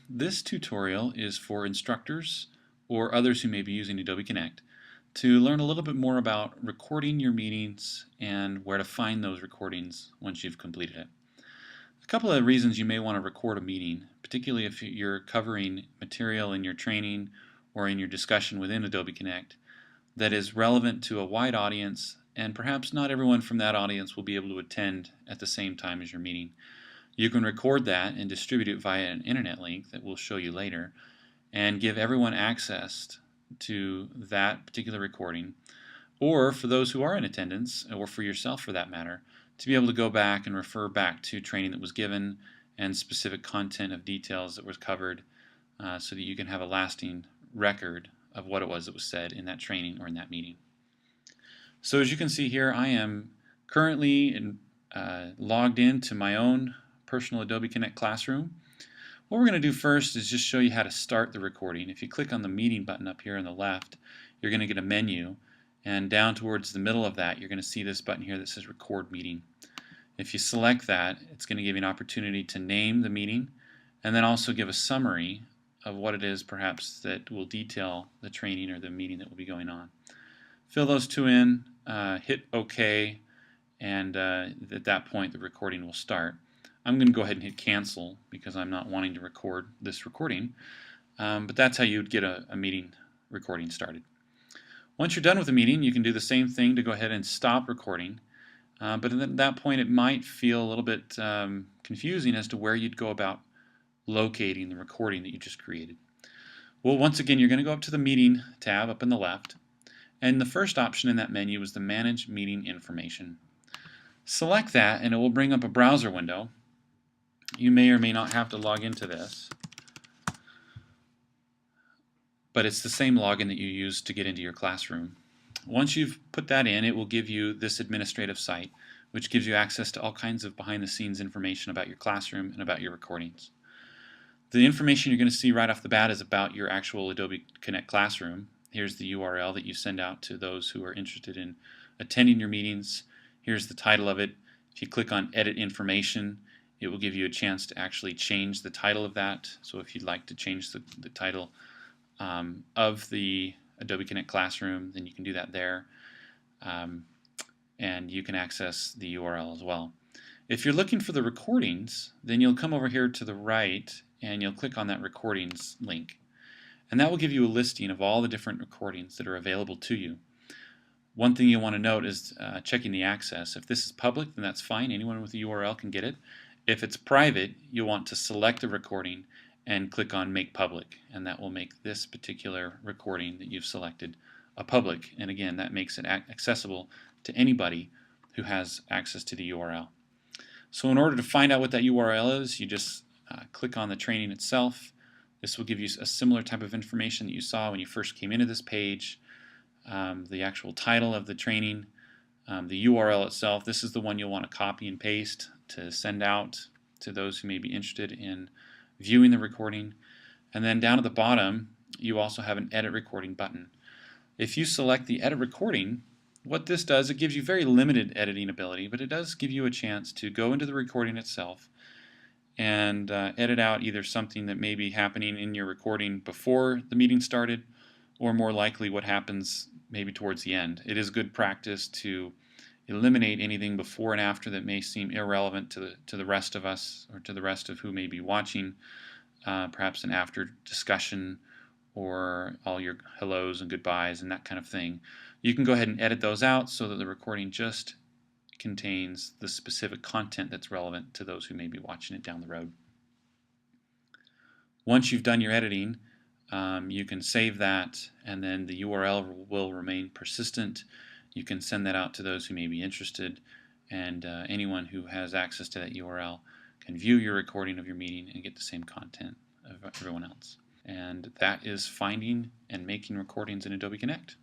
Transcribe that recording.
This tutorial is for instructors or others who may be using Adobe Connect to learn a little bit more about recording your meetings and where to find those recordings once you've completed it. A couple of reasons you may want to record a meeting, particularly if you're covering material in your training or in your discussion within Adobe Connect that is relevant to a wide audience, and perhaps not everyone from that audience will be able to attend at the same time as your meeting. You can record that and distribute it via an internet link that we'll show you later and give everyone access to that particular recording, or for those who are in attendance, or for yourself for that matter, to be able to go back and refer back to training that was given and specific content of details that was covered so that you can have a lasting record of what it was that was said in that training or in that meeting. So as you can see here, I am currently logged into my own personal Adobe Connect classroom. What we're going to do first is just show you how to start the recording. If you click on the meeting button up here on the left, you're going to get a menu, and down towards the middle of that you're going to see this button here that says record meeting. If you select that, it's going to give you an opportunity to name the meeting and then also give a summary of what it is perhaps that will detail the training or the meeting that will be going on. Fill those two in, hit OK, and at that point the recording will start. I'm going to go ahead and hit cancel because I'm not wanting to record this recording, but that's how you would get a meeting recording started. Once you're done with the meeting, you can do the same thing to go ahead and stop recording, but at that point it might feel a little bit confusing as to where you'd go about locating the recording that you just created. Well, once again, you're going to go up to the meeting tab up in the left, and the first option in that menu is the Manage Meeting Information. Select that and it will bring up a browser window. You may or may not have to log into this, but it's the same login that you use to get into your classroom. Once you've put that in, it will give you this administrative site, which gives you access to all kinds of behind-the-scenes information about your classroom and about your recordings. The information you're going to see right off the bat is about your actual Adobe Connect classroom. Here's the URL that you send out to those who are interested in attending your meetings. Here's the title of it. If you click on Edit Information, it will give you a chance to actually change the title of that. So if you'd like to change the title of the Adobe Connect Classroom, then you can do that there. And you can access the URL as well. If you're looking for the recordings, then you'll come over here to the right and you'll click on that recordings link. And that will give you a listing of all the different recordings that are available to you. One thing you want to note is checking the access. If this is public, then that's fine. Anyone with a URL can get it. If it's private, you want to select a recording and click on Make Public, and that will make this particular recording that you've selected a public. And again, that makes it accessible to anybody who has access to the URL. So in order to find out what that URL is, you just click on the training itself. This will give you a similar type of information that you saw when you first came into this page. The actual title of the training, the URL itself. This is the one you'll want to copy and paste to send out to those who may be interested in viewing the recording. And then down at the bottom, you also have an Edit Recording button. If you select the Edit Recording, what this does, it gives you very limited editing ability, but it does give you a chance to go into the recording itself and edit out either something that may be happening in your recording before the meeting started, or more likely what happens maybe towards the end. It is good practice to eliminate anything before and after that may seem irrelevant to the rest of us or to the rest of who may be watching, perhaps an after discussion or all your hellos and goodbyes and that kind of thing. You can go ahead and edit those out so that the recording just contains the specific content that's relevant to those who may be watching it down the road. Once you've done your editing, you can save that, and then the URL will remain persistent. You can send that out to those who may be interested, and anyone who has access to that URL can view your recording of your meeting and get the same content of everyone else. And that is finding and making recordings in Adobe Connect.